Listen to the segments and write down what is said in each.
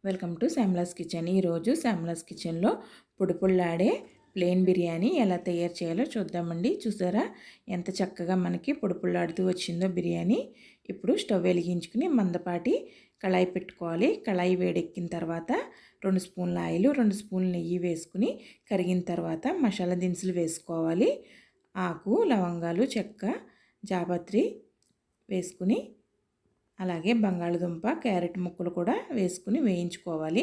Welcome to శ్యామలాస్ kitchen. ఈరోజు శ్యామలాస్ కిచెన్లో పొడిపొళ్ళాడే plain biryani ఎలా తయారు చేయాలో చూద్దామండి. చూసారా ఎంత చక్కగా మనకి పొడిపొళ్ళాడుతూ వచ్చిందో బిర్యానీ. ఇప్పుడు స్టవ్ వెలిగించుకుని మందపాటి కళాయి పెట్టుకోవాలి. కళాయి వేడెక్కిన తర్వాత 2 స్పూన్ల ఆయిల్ 2 స్పూన్ల నెయ్యి వేసుకుని కరిగిన తర్వాత మసాలా దినుసులు వేసుకోవాలి. ఆకు, లవంగాలు, చెక్క, జాపత్రి వేసుకుని అలాగే బంగాళదుంప, క్యారెట్ ముక్కలు కూడా వేసుకుని వేయించుకోవాలి.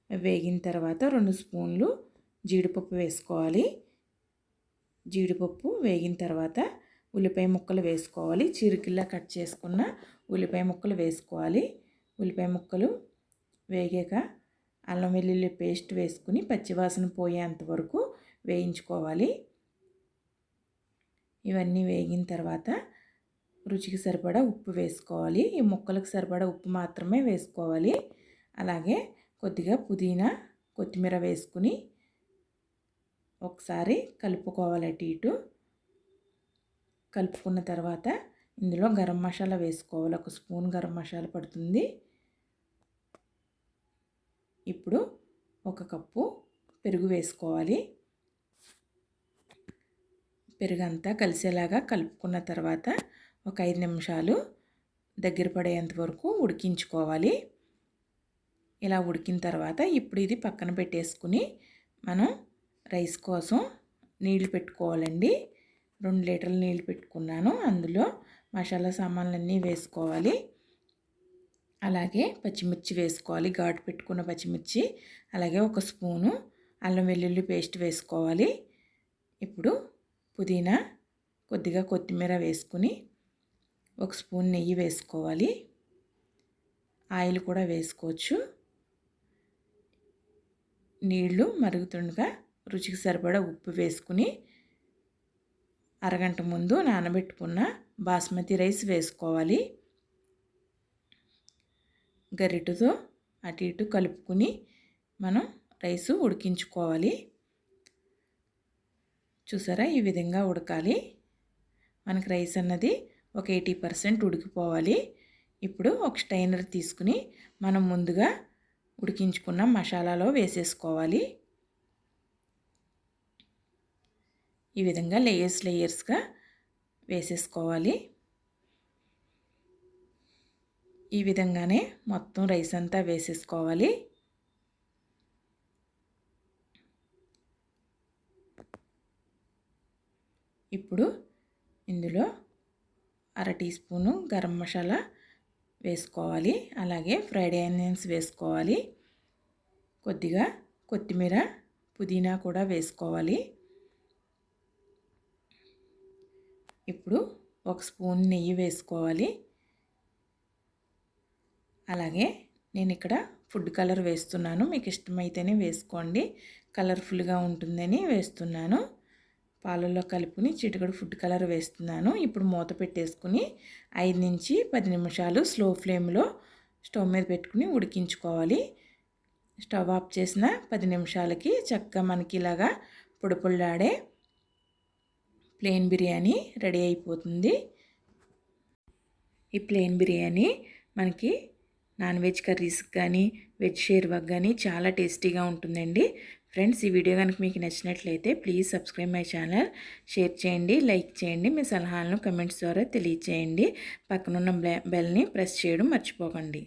వేగిన తర్వాత 2 స్పూన్లు జీడిపప్పు వేసుకోవాలి. జీడిపప్పు వేగిన తర్వాత ఉల్లిపాయ ముక్కలు వేసుకోవాలి. చిరుకిల్లా కట్ చేసుకున్న ఉల్లిపాయ ముక్కలు వేసుకోవాలి. ఉల్లిపాయ ముక్కలు వేగాక అల్లం వెల్లుల్లి పేస్ట్ వేసుకుని పచ్చివాసన పోయేంత వరకు వేయించుకోవాలి. ఇవన్నీ వేగిన తర్వాత రుచికి సరిపడా ఉప్పు వేసుకోవాలి. ఈ ముక్కలకు సరిపడా ఉప్పు మాత్రమే వేసుకోవాలి. అలాగే కొద్దిగా పుదీనా, కొత్తిమీర వేసుకుని ఒకసారి కలుపుకోవాలి. అటు ఇటు కలుపుకున్న తర్వాత ఇందులో గరం మసాలా వేసుకోవాలి. 1 స్పూన్ గరం మసాలా పడుతుంది. ఇప్పుడు 1 కప్పు పెరుగు వేసుకోవాలి. పెరుగంతా కలిసేలాగా కలుపుకున్న తర్వాత ఒక 5 నిమిషాలు దగ్గర పడేంత వరకు ఉడికించుకోవాలి. ఇలా ఉడికిన తర్వాత ఇప్పుడు ఇది పక్కన పెట్టేసుకుని మనం రైస్ కోసం నీళ్లు పెట్టుకోవాలండి. 2 లీటర్ల నీళ్లు పెట్టుకున్నాను. అందులో మసాలా సామాన్లన్నీ వేసుకోవాలి. అలాగే పచ్చిమిర్చి వేసుకోవాలి. ఘాటు పెట్టుకున్న పచ్చిమిర్చి, అలాగే 1 స్పూను అల్లం వెల్లుల్లి పేస్ట్ వేసుకోవాలి. ఇప్పుడు పుదీనా, కొద్దిగా కొత్తిమీర వేసుకుని 1 స్పూన్ నెయ్యి వేసుకోవాలి. ఆయిల్ కూడా వేసుకోవచ్చు. నీళ్లు మరుగుతుండగా రుచికి సరిపడా ఉప్పు వేసుకుని అరగంట ముందు నానబెట్టుకున్న బాస్మతి రైస్ వేసుకోవాలి. గరిటెతో అటు ఇటు కలుపుకుని మనం రైసు ఉడికించుకోవాలి. చూసారా ఈ విధంగా ఉడకాలి. మనకి రైస్ అన్నది ఒక 80% ఉడికిపోవాలి. ఇప్పుడు ఒక స్టైనర్ తీసుకుని మనం ముందుగా ఉడికించుకున్న మసాలాలో వేసేసుకోవాలి. ఈ విధంగా లేయర్స్గా వేసేసుకోవాలి. ఈ విధంగానే మొత్తం రైస్ అంతా వేసేసుకోవాలి. ఇప్పుడు ఇందులో 1/2 టీ స్పూను గరం మసాలా వేసుకోవాలి. అలాగే ఫ్రైడ్ ఆనియన్స్ వేసుకోవాలి. కొద్దిగా కొత్తిమీర, పుదీనా కూడా వేసుకోవాలి. ఇప్పుడు 1 స్పూన్ నెయ్యి వేసుకోవాలి. అలాగే నేను ఇక్కడ ఫుడ్ కలర్ వేస్తున్నాను. మీకు ఇష్టమైతేనే వేసుకోండి. కలర్ఫుల్గా ఉంటుందని వేస్తున్నాను. పాలల్లో కలుపుని చిటికెడు ఫుడ్ కలర్ వేస్తున్నాను. ఇప్పుడు మూత పెట్టేసుకుని 5 నుంచి 10 నిమిషాలు స్లో ఫ్లేమ్లో స్టవ్ మీద పెట్టుకుని ఉడికించుకోవాలి. స్టవ్ ఆఫ్ చేసిన 10 నిమిషాలకి చక్కగా మనకి ఇలాగా పొడిపొళ్ళాడే ప్లెయిన్ బిర్యానీ రెడీ అయిపోతుంది. ఈ ప్లెయిన్ బిర్యానీ మనకి నాన్ వెజ్ కర్రీస్కి కానీ వెజ్ షేర్వాకి కానీ చాలా టేస్టీగా ఉంటుందండి. ఫ్రెండ్స్, ఈ వీడియో కనుక మీకు నచ్చినట్లయితే please subscribe my channel, share చేయండి, లైక్ చేయండి, మీ సలహాలను కమెంట్స్ ద్వారా తెలియచేయండి. పక్కనున్న బెల్ని ప్రెస్ చేయడం మర్చిపోకండి.